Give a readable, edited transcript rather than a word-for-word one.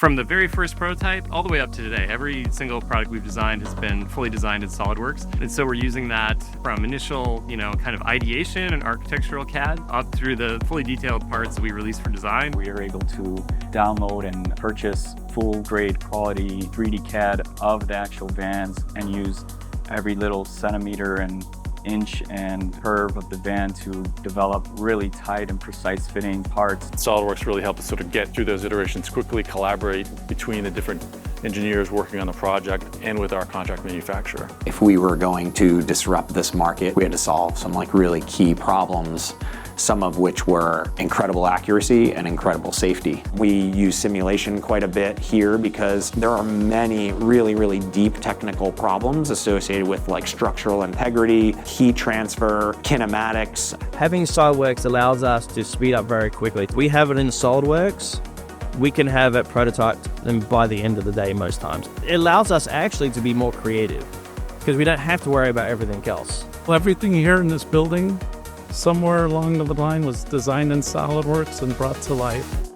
From the very first prototype all the way up to today, every single product we've designed has been fully designed in SOLIDWORKS. And so we're using that from initial, kind of ideation and architectural CAD up through the fully detailed parts that we release for design. We are able to download and purchase full grade quality 3D CAD of the actual vans and use every little centimeter and inch and curve of the van to develop really tight and precise fitting parts. SOLIDWORKS really helped us sort of get through those iterations quickly, collaborate between the different engineers working on the project and with our contract manufacturer. If we were going to disrupt this market, we had to solve some really key problems, some of which were incredible accuracy and incredible safety. We use simulation quite a bit here because there are many really deep technical problems associated with structural integrity, heat transfer, kinematics. Having SOLIDWORKS allows us to speed up very quickly. We have it in SOLIDWORKS. We can have it prototyped and by the end of the day most times. It allows us actually to be more creative because we don't have to worry about everything else. Well, everything here in this building somewhere along the line was designed in SOLIDWORKS and brought to life.